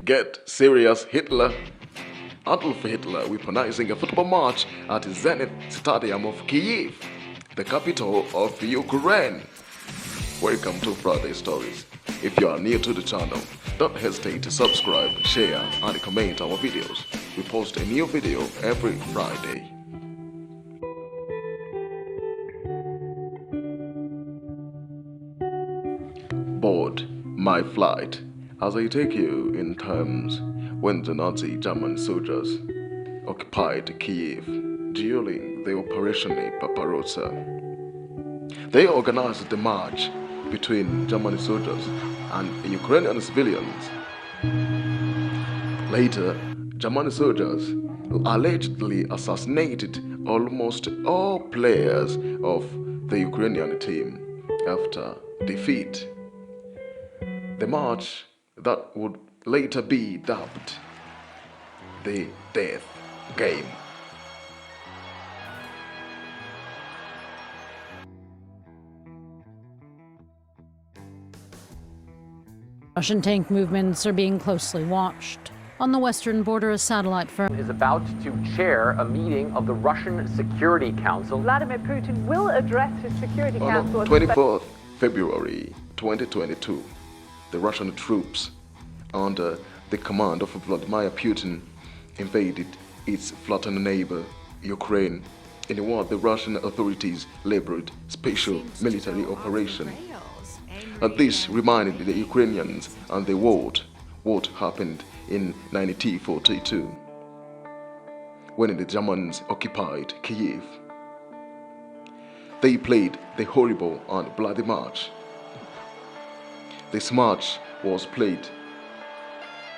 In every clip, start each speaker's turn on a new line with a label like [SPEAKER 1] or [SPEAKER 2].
[SPEAKER 1] Get serious, Hitler. Adolf Hitler weaponizing a football match at Zenit Stadium of Kyiv, the capital of Ukraine. Welcome to Friday Stories. If you are new to the channel, don't hesitate to subscribe, share, and comment our videos. We post a new video every Friday. Board my flight as I take you in times when the Nazi German soldiers occupied Kyiv during the Operation Barbarossa. They organized the march between German soldiers and Ukrainian civilians. Later, German soldiers allegedly assassinated almost all players of the Ukrainian team after defeat. The march that would later be dubbed the Death Game.
[SPEAKER 2] Russian tank movements are being closely watched. On the western border, a satellite firm
[SPEAKER 3] is about to chair a meeting of the Russian Security Council.
[SPEAKER 4] Vladimir Putin will address his Security Council
[SPEAKER 1] On 24th February 2022, the Russian troops under the command of Vladimir Putin invaded its flattened neighbor, Ukraine, in what the Russian authorities labeled special military operation. And this reminded the Ukrainians and the world what happened in 1942 when the Germans occupied Kyiv. They played the horrible and bloody march. This march was played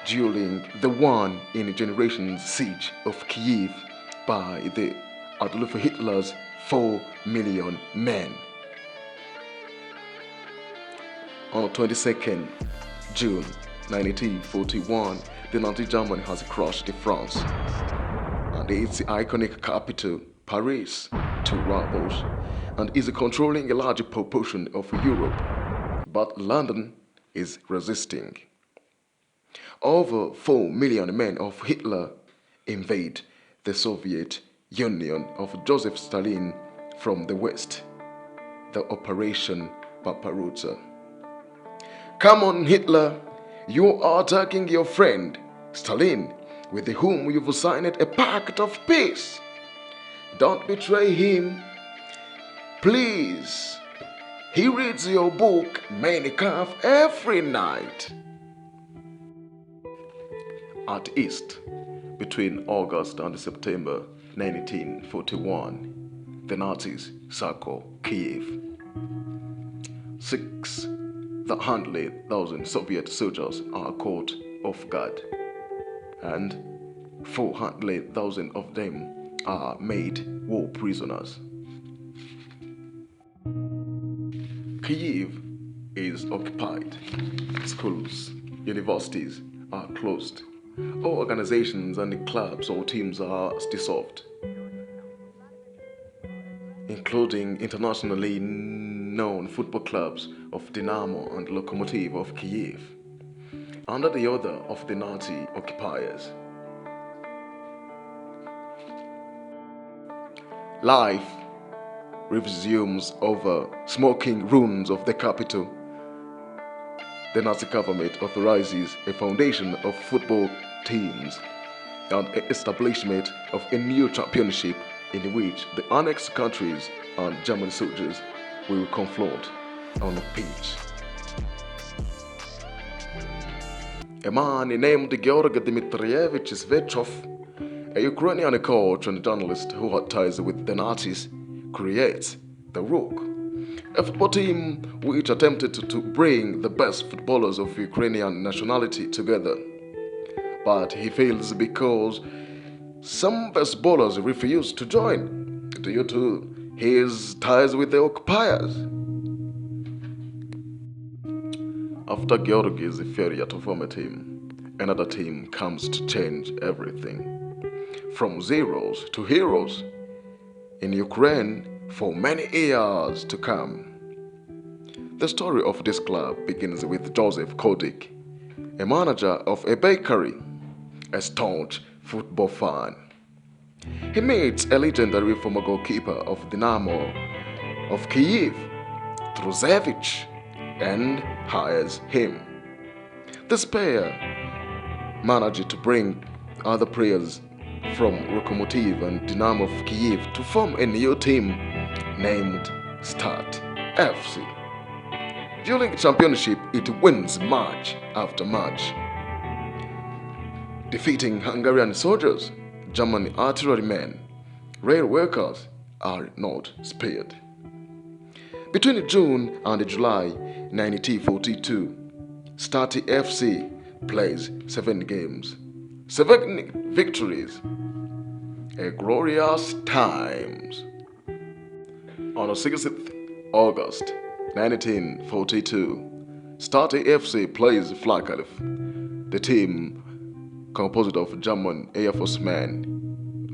[SPEAKER 1] during the one in a generation's siege of Kyiv by the Adolf Hitler's 4 million men. On 22nd June 1941, the Nazi Germany has crushed France and its iconic capital, Paris, to rubble, and is controlling a large proportion of Europe. But London is resisting. Over 4 million men of Hitler invade the Soviet Union of Joseph Stalin from the west, the Operation Barbarossa. Come on, Hitler, you are attacking your friend, Stalin, with whom you've signed a pact of peace. Don't betray him, please. He reads your book, Mein Kampf, every night. At East, between August and September 1941, the Nazis circle Kyiv. 600,000 Soviet soldiers are caught off guard, and 400,000 of them are made war prisoners. Kyiv is occupied. Schools, universities are closed. All organizations and clubs or teams are dissolved, including internationally known football clubs of Dynamo and Lokomotiv of Kyiv, under the order of the Nazi occupiers. Life resumes over smoking ruins of the capital. The Nazi government authorizes a foundation of football teams and establishment of a new championship in which the annexed countries and German soldiers will confront on the pitch. A man named Georg Dmitrievich Svechov, a Ukrainian coach and journalist who had ties with the Nazis, creates the Rook, a football team which attempted to bring the best footballers of Ukrainian nationality together. But he fails because some best ballers refuse to join due to his ties with the occupiers. After Georgi's failure to form a team, another team comes to change everything. From zeros to heroes in Ukraine for many years to come. The story of this club begins with Joseph Kodik, a manager of a bakery, a staunch football fan. He meets a legendary former goalkeeper of Dynamo of Kyiv, Truzevich, and hires him. This pair managed to bring other players from Lokomotiv and Dynamo of Kyiv to form a new team named Start FC. During the championship, it wins match after match, defeating Hungarian soldiers, German artillerymen, rail workers are not spared. Between June and July 1942, Start FC plays 7 games, 7 victories, a glorious times. On the 6th August 1942, Start FC plays Flakov, the team composed of German Air Force men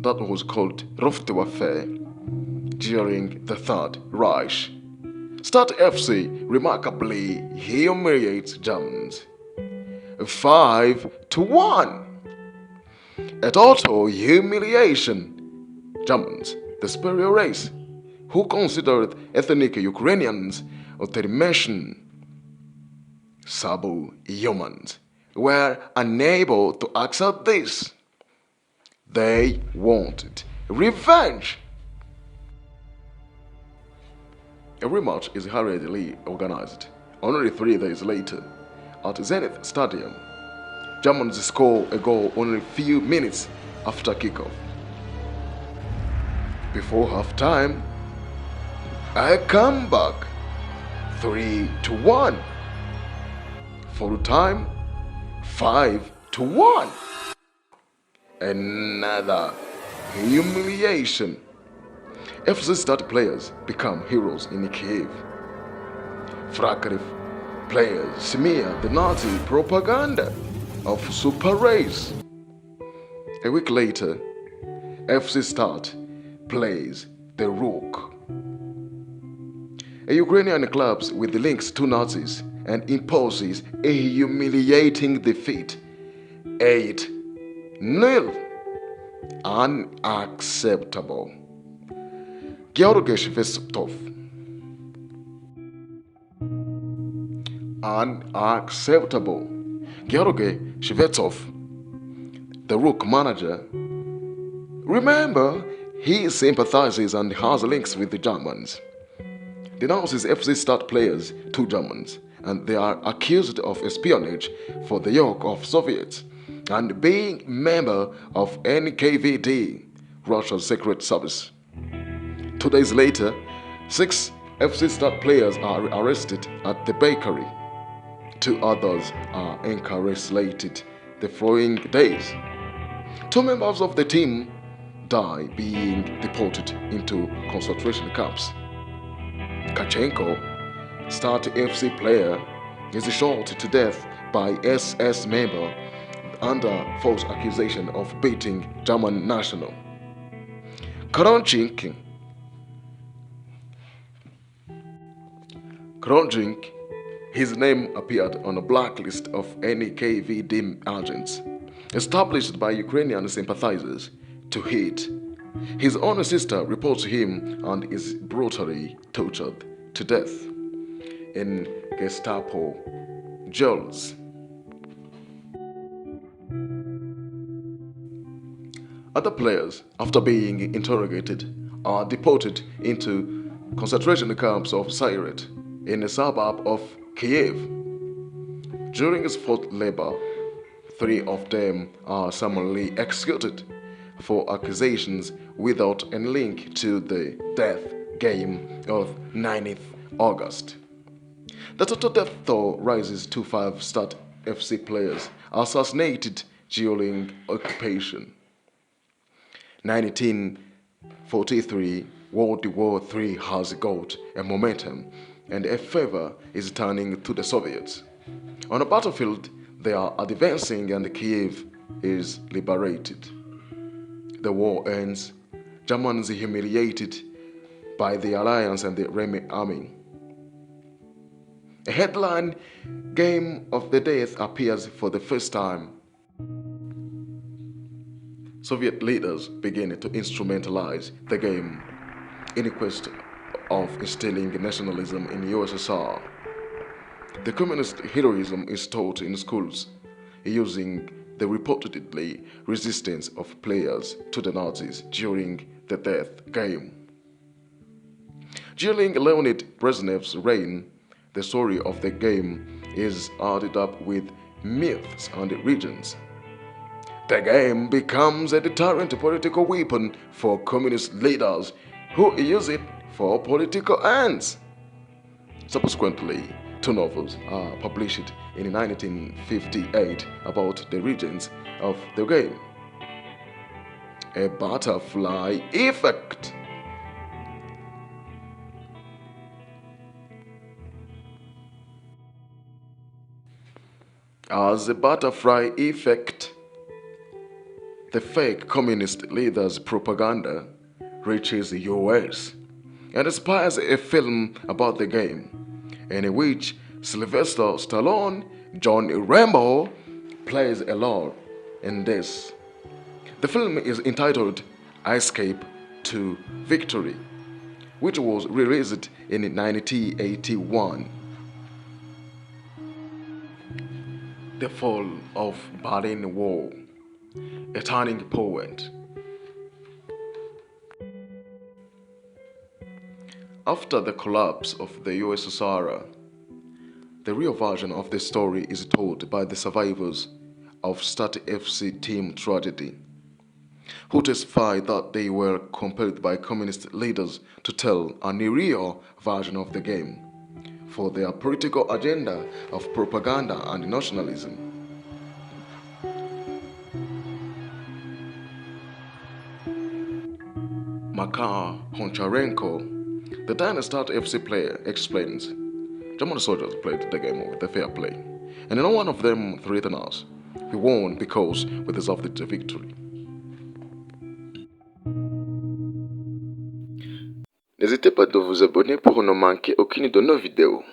[SPEAKER 1] that was called Luftwaffe during the Third Reich. Start FC remarkably humiliates Germans 5-1. A total humiliation. Germans, the superior race, who considered ethnic Ukrainians Termation subhumans, were unable to accept this. They wanted revenge. A rematch is hurriedly organized. Only 3 days later, at Zenit Stadium, Germans score a goal only a few minutes after kickoff. Before halftime, a comeback, 3-1. Full time, 5-1. Another humiliation. FC Start players become heroes in Kyiv. Flakov players smear the Nazi propaganda of super race. A week later, FC Start plays the Rook, a Ukrainian club with links to Nazis, and imposes a humiliating defeat, 8-0. Unacceptable. Georgy Shvetsov. Unacceptable. Georgy Shvetsov, the Rook manager, remember, he sympathizes and has links with the Germans. Denounces FC Start players, 2 Germans, and they are accused of espionage for the yoke of Soviets and being member of NKVD, Russia's secret service. 2 days later, 6 FC Start players are arrested at the bakery. 2 others are incarcerated the following days. 2 members of the team die being deported into concentration camps. Kachenko, Start FC player, is shot to death by SS member under false accusation of beating German national. Kronjink, his name appeared on a blacklist of NKVD agents established by Ukrainian sympathizers to hate. His own sister reports him and is brutally tortured to death in Gestapo jails. Other players, after being interrogated, are deported into concentration camps of Siret in a suburb of Kyiv. During his forced labor, 3 of them are summarily executed for accusations without any link to the death game of 9th August. The total death toll rises to 5 Start FC players assassinated during occupation. 1943, World War III has got a momentum and a favor is turning to the Soviets. On the battlefield, they are advancing and Kyiv is liberated. The war ends, Germans humiliated by the Alliance and the Remy army. A headline game of the day appears for the first time. Soviet leaders begin to instrumentalize the game in a quest of instilling nationalism in USSR. The communist heroism is taught in schools using the reportedly resistance of players to the Nazis during the death game. During Leonid Brezhnev's reign, the story of the game is added up with myths and legends. The game becomes a deterrent political weapon for communist leaders who use it for political ends. Subsequently, 2 novels are published in 1958 about the regions of the game. A butterfly effect. As a butterfly effect, the fake communist leader's propaganda reaches the US and inspires a film about the game, in which Sylvester Stallone, John Rambo, plays a role in this. The film is entitled Escape to Victory, which was released in 1981. The fall of Berlin Wall, a turning point. After the collapse of the USSR, the real version of the story is told by the survivors of Start FC team tragedy, who testify that they were compelled by communist leaders to tell an real version of the game for their political agenda of propaganda and nationalism. Makar Honcharenko, the then Start FC player, explains, German soldiers played the game with fair play, and no one of them threatened us. We won because we deserved the victory. N'hésitez pas de vous abonner pour ne manquer aucune de nos vidéos.